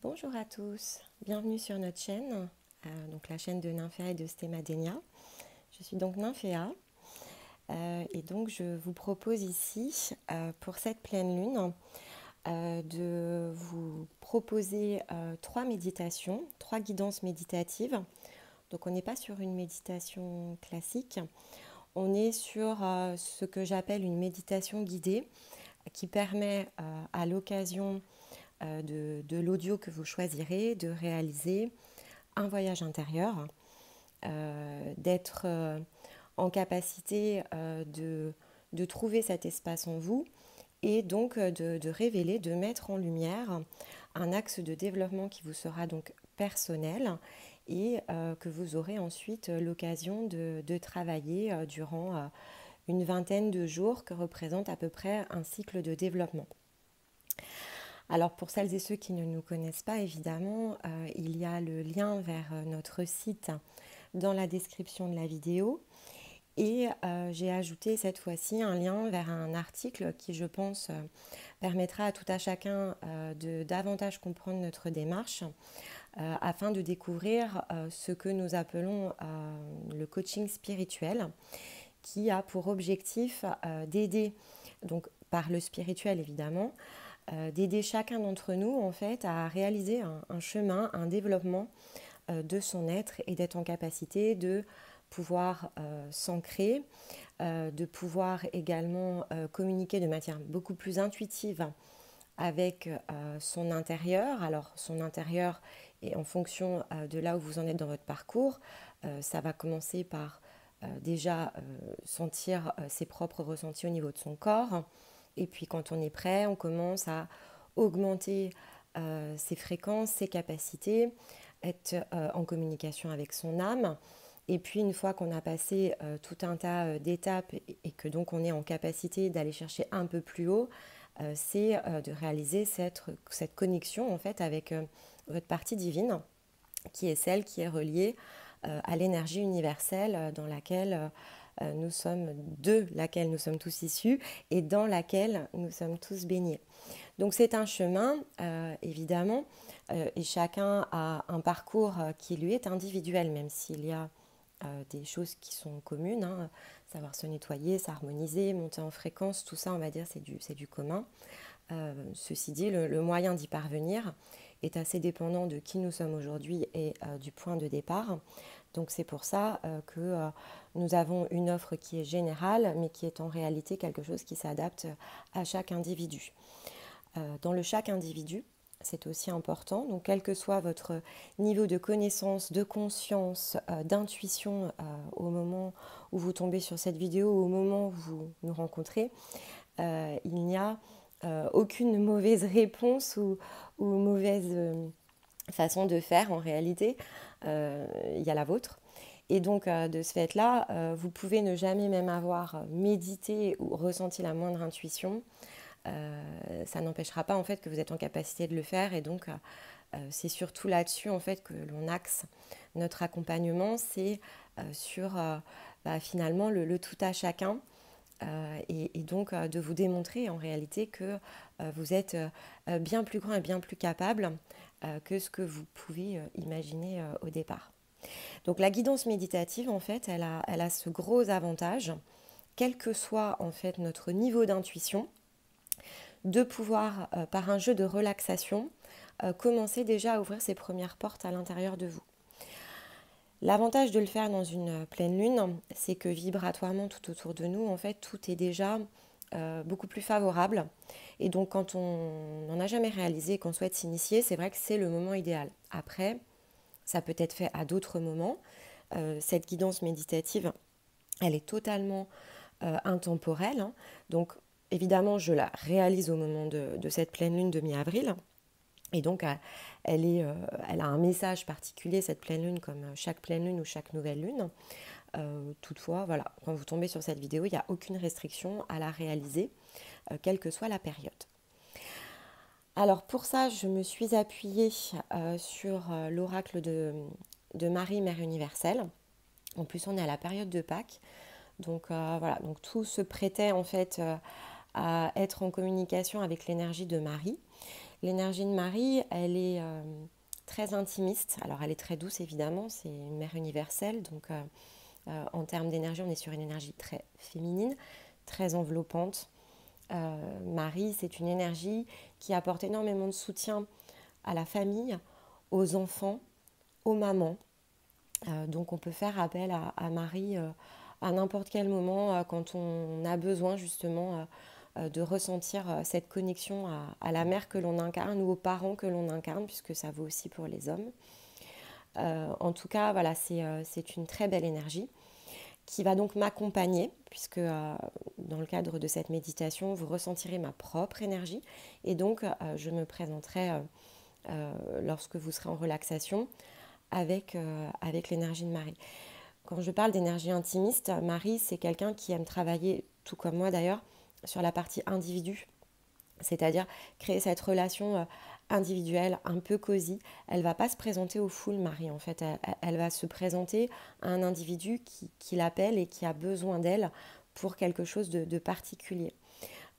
Bonjour à tous, bienvenue sur notre chaîne, donc la chaîne de Nymphéa et de Stémadénia. Je suis donc Nymphéa et donc je vous propose ici pour cette pleine lune de vous proposer trois méditations, trois guidances méditatives. Donc on n'est pas sur une méditation classique, on est sur ce que j'appelle une méditation guidée qui permet à l'occasion de l'audio que vous choisirez, de réaliser un voyage intérieur, d'être en capacité de trouver cet espace en vous et donc de révéler, de mettre en lumière un axe de développement qui vous sera donc personnel et que vous aurez ensuite l'occasion de travailler durant une vingtaine de jours que représente à peu près un cycle de développement. Alors pour celles et ceux qui ne nous connaissent pas, évidemment, il y a le lien vers notre site dans la description de la vidéo. Et j'ai ajouté cette fois-ci un lien vers un article qui, je pense, permettra à tout à chacun de davantage comprendre notre démarche afin de découvrir ce que nous appelons le coaching spirituel, qui a pour objectif d'aider, donc par le spirituel évidemment, d'aider chacun d'entre nous en fait à réaliser un chemin, un développement de son être et d'être en capacité de pouvoir s'ancrer, de pouvoir également communiquer de manière beaucoup plus intuitive avec son intérieur. Alors son intérieur est en fonction de là où vous en êtes dans votre parcours. Ça va commencer par déjà sentir ses propres ressentis au niveau de son corps. Et puis quand on est prêt, on commence à augmenter ses fréquences, ses capacités, être en communication avec son âme. Et puis une fois qu'on a passé tout un tas d'étapes et que donc on est en capacité d'aller chercher un peu plus haut, c'est de réaliser cette connexion en fait avec votre partie divine, qui est celle qui est reliée à l'énergie universelle dans laquelle nous sommes, de laquelle nous sommes tous issus et dans laquelle nous sommes tous baignés. Donc c'est un chemin, évidemment, et chacun a un parcours qui lui est individuel, même s'il y a des choses qui sont communes, hein, savoir se nettoyer, s'harmoniser, monter en fréquence, tout ça, on va dire, c'est du commun. Ceci dit, le moyen d'y parvenir est assez dépendant de qui nous sommes aujourd'hui et du point de départ. Donc c'est pour ça que nous avons une offre qui est générale, mais qui est en réalité quelque chose qui s'adapte à chaque individu. Dans le chaque individu, c'est aussi important. Donc quel que soit votre niveau de connaissance, de conscience, d'intuition au moment où vous tombez sur cette vidéo, au moment où vous nous rencontrez, il n'y a aucune mauvaise réponse ou mauvaise façon de faire en réalité. Il y a la vôtre. Et donc de ce fait-là, vous pouvez ne jamais même avoir médité ou ressenti la moindre intuition. Ça n'empêchera pas en fait que vous êtes en capacité de le faire et donc c'est surtout là-dessus en fait que l'on axe notre accompagnement, c'est sur finalement le tout à chacun et donc de vous démontrer en réalité que vous êtes bien plus grand et bien plus capable que ce que vous pouvez imaginer au départ. Donc la guidance méditative en fait elle a ce gros avantage, quel que soit en fait notre niveau d'intuition, de pouvoir, par un jeu de relaxation, commencer déjà à ouvrir ses premières portes à l'intérieur de vous. L'avantage de le faire dans une pleine lune, c'est que vibratoirement tout autour de nous, en fait, tout est déjà beaucoup plus favorable. Et donc quand on n'en a jamais réalisé, qu'on souhaite s'initier, c'est vrai que c'est le moment idéal. Après, ça peut être fait à d'autres moments. Cette guidance méditative, elle est totalement intemporelle, hein. Donc évidemment, je la réalise au moment de cette pleine lune de mi-avril. Et donc, elle a un message particulier, cette pleine lune, comme chaque pleine lune ou chaque nouvelle lune. Toutefois, voilà, quand vous tombez sur cette vidéo, il n'y a aucune restriction à la réaliser, quelle que soit la période. Alors pour ça, je me suis appuyée sur l'oracle de Marie, Mère universelle. En plus, on est à la période de Pâques. Donc voilà, donc tout se prêtait en fait à être en communication avec l'énergie de Marie. L'énergie de Marie, elle est très intimiste. Alors elle est très douce évidemment, c'est une mère universelle, donc en termes d'énergie, on est sur une énergie très féminine, très enveloppante. Marie, c'est une énergie qui apporte énormément de soutien à la famille, aux enfants, aux mamans. Donc on peut faire appel à Marie à n'importe quel moment quand on a besoin justement de ressentir cette connexion à la mère que l'on incarne ou aux parents que l'on incarne, puisque ça vaut aussi pour les hommes. En tout cas, voilà, c'est une très belle énergie qui va donc m'accompagner, puisque dans le cadre de cette méditation, vous ressentirez ma propre énergie. Et donc, je me présenterai lorsque vous serez en relaxation avec l'énergie de Marie. Quand je parle d'énergie intimiste, Marie, c'est quelqu'un qui aime travailler, tout comme moi d'ailleurs, sur la partie individu, c'est-à-dire créer cette relation individuelle, un peu cosy. Elle ne va pas se présenter aux foules, Marie, en fait. Elle va se présenter à un individu qui l'appelle et qui a besoin d'elle pour quelque chose de particulier.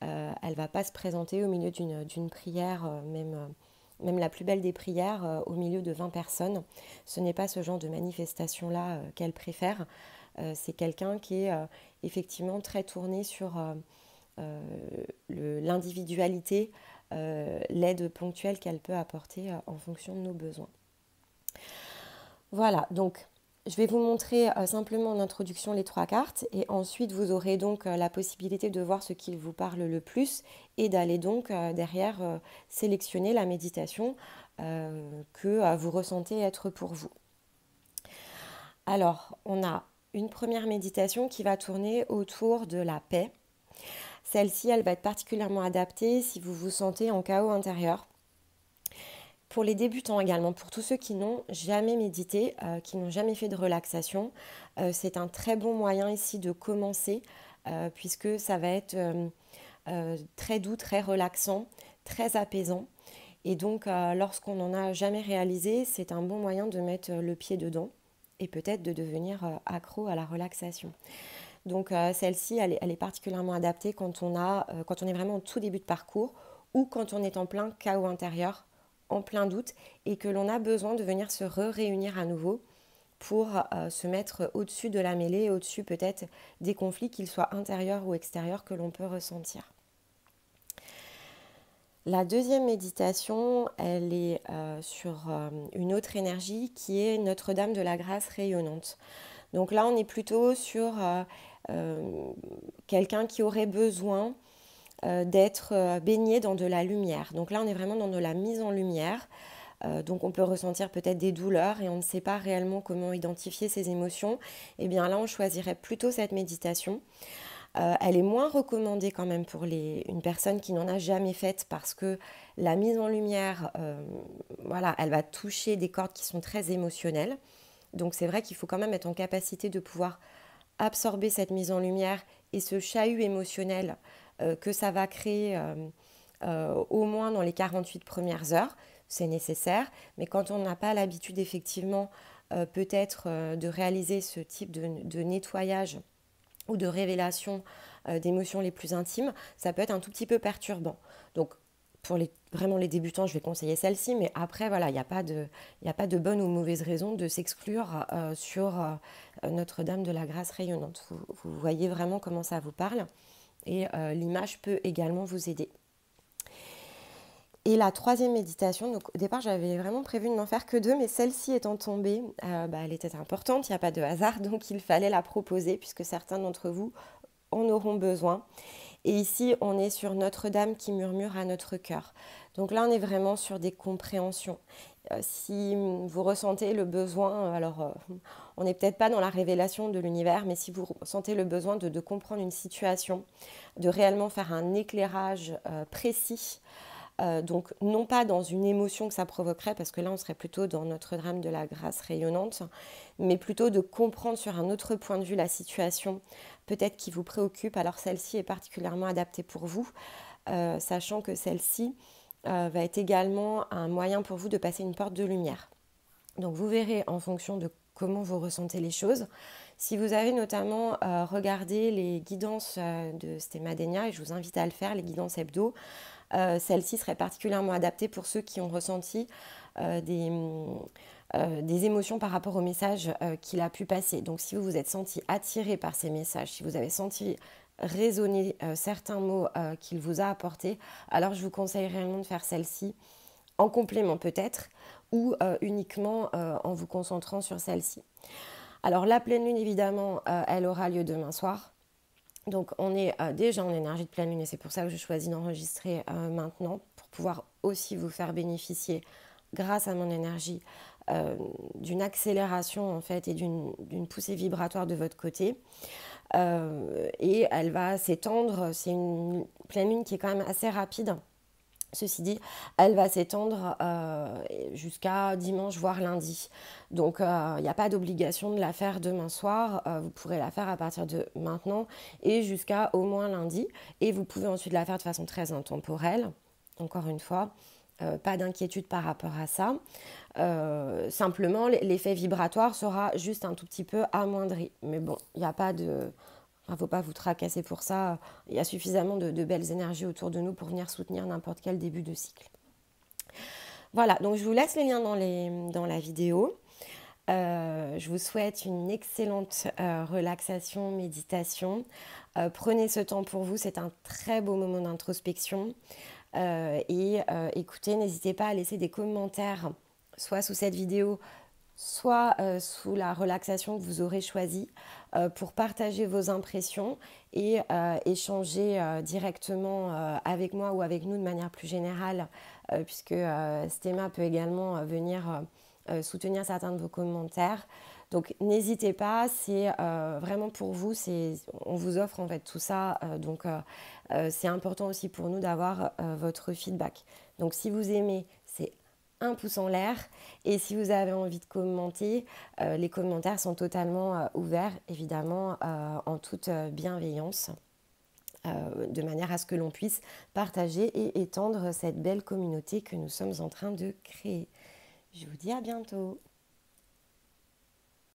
Elle ne va pas se présenter au milieu d'une prière, même la plus belle des prières, au milieu de 20 personnes. Ce n'est pas ce genre de manifestation-là qu'elle préfère. C'est quelqu'un qui est effectivement très tourné sur l'individualité, l'aide ponctuelle qu'elle peut apporter en fonction de nos besoins. Voilà, donc je vais vous montrer simplement en introduction les 3 cartes et ensuite vous aurez donc la possibilité de voir ce qui vous parle le plus et d'aller donc derrière sélectionner la méditation que vous ressentez être pour vous. Alors, on a une première méditation qui va tourner autour de la paix. Celle-ci, elle va être particulièrement adaptée si vous vous sentez en chaos intérieur. Pour les débutants également, pour tous ceux qui n'ont jamais médité, qui n'ont jamais fait de relaxation, c'est un très bon moyen ici de commencer puisque ça va être très doux, très relaxant, très apaisant. Et donc, lorsqu'on n'en a jamais réalisé, c'est un bon moyen de mettre le pied dedans et peut-être de devenir accro à la relaxation. Donc, celle-ci, elle est particulièrement adaptée quand on est vraiment au tout début de parcours ou quand on est en plein chaos intérieur, en plein doute, et que l'on a besoin de venir se réunir à nouveau pour se mettre au-dessus de la mêlée, au-dessus peut-être des conflits, qu'ils soient intérieurs ou extérieurs, que l'on peut ressentir. La deuxième méditation, elle est sur une autre énergie qui est Notre-Dame de la Grâce rayonnante. Donc là, on est plutôt sur quelqu'un qui aurait besoin d'être baigné dans de la lumière. Donc là, on est vraiment dans de la mise en lumière. Donc on peut ressentir peut-être des douleurs et on ne sait pas réellement comment identifier ces émotions. Et bien là, on choisirait plutôt cette méditation. Elle est moins recommandée quand même pour une personne qui n'en a jamais faite parce que la mise en lumière, voilà, elle va toucher des cordes qui sont très émotionnelles. Donc c'est vrai qu'il faut quand même être en capacité de pouvoir absorber cette mise en lumière et ce chahut émotionnel que ça va créer au moins dans les 48 premières heures. C'est nécessaire, mais quand on n'a pas l'habitude effectivement peut-être de réaliser ce type de nettoyage ou de révélation d'émotions les plus intimes, ça peut être un tout petit peu perturbant. Donc pour vraiment les débutants, je vais conseiller celle-ci, mais après, voilà, il n'y a pas de bonne ou mauvaise raison de s'exclure sur Notre-Dame de la Grâce rayonnante. Vous voyez vraiment comment ça vous parle et l'image peut également vous aider. Et la troisième méditation, donc au départ j'avais vraiment prévu de n'en faire que 2, mais celle-ci étant tombée, elle était importante, il n'y a pas de hasard, donc il fallait la proposer puisque certains d'entre vous en auront besoin. Et ici, on est sur Notre-Dame qui murmure à notre cœur. Donc là, on est vraiment sur des compréhensions. Si vous ressentez le besoin, alors on n'est peut-être pas dans la révélation de l'univers, mais si vous ressentez le besoin de comprendre une situation, de réellement faire un éclairage précis, donc non pas dans une émotion que ça provoquerait, parce que là on serait plutôt dans Notre-Dame de la Grâce rayonnante, mais plutôt de comprendre sur un autre point de vue la situation, peut-être qui vous préoccupe. Alors celle-ci est particulièrement adaptée pour vous, sachant que celle-ci va être également un moyen pour vous de passer une porte de lumière. Donc vous verrez en fonction de comment vous ressentez les choses. Si vous avez notamment regardé les guidances de Stémadenia, et je vous invite à le faire, les guidances hebdo, celle-ci serait particulièrement adaptée pour ceux qui ont ressenti des émotions par rapport au message qu'il a pu passer. Donc si vous vous êtes senti attiré par ces messages, si vous avez senti résonner certains mots qu'il vous a apportés, alors je vous conseille réellement de faire celle-ci en complément peut-être, ou uniquement en vous concentrant sur celle-ci. Alors la pleine lune, évidemment, elle aura lieu demain soir. Donc on est déjà en énergie de pleine lune et c'est pour ça que je choisis d'enregistrer maintenant, pour pouvoir aussi vous faire bénéficier, grâce à mon énergie, d'une accélération en fait et d'une poussée vibratoire de votre côté. Et elle va s'étendre, c'est une pleine lune qui est quand même assez rapide. Ceci dit, elle va s'étendre jusqu'à dimanche, voire lundi. Donc, il n'y a pas d'obligation de la faire demain soir. Vous pourrez la faire à partir de maintenant et jusqu'à au moins lundi. Et vous pouvez ensuite la faire de façon très intemporelle. Encore une fois, pas d'inquiétude par rapport à ça. Simplement, l'effet vibratoire sera juste un tout petit peu amoindri. Mais bon, il n'y a pas de... Il ne faut pas vous tracasser pour ça. Il y a suffisamment de belles énergies autour de nous pour venir soutenir n'importe quel début de cycle. Voilà, donc je vous laisse les liens dans la vidéo. Je vous souhaite une excellente relaxation, méditation. Prenez ce temps pour vous, c'est un très beau moment d'introspection. Écoutez, n'hésitez pas à laisser des commentaires, soit sous cette vidéo, soit sous la relaxation que vous aurez choisie, pour partager vos impressions et échanger directement avec moi ou avec nous de manière plus générale, puisque Stéma peut également venir soutenir certains de vos commentaires. Donc n'hésitez pas, c'est vraiment pour vous, on vous offre en fait tout ça, donc c'est important aussi pour nous d'avoir votre feedback. Donc si vous aimez, c'est un pouce en l'air, et si vous avez envie de commenter, les commentaires sont totalement ouverts, évidemment, en toute bienveillance, de manière à ce que l'on puisse partager et étendre cette belle communauté que nous sommes en train de créer. Je vous dis à bientôt.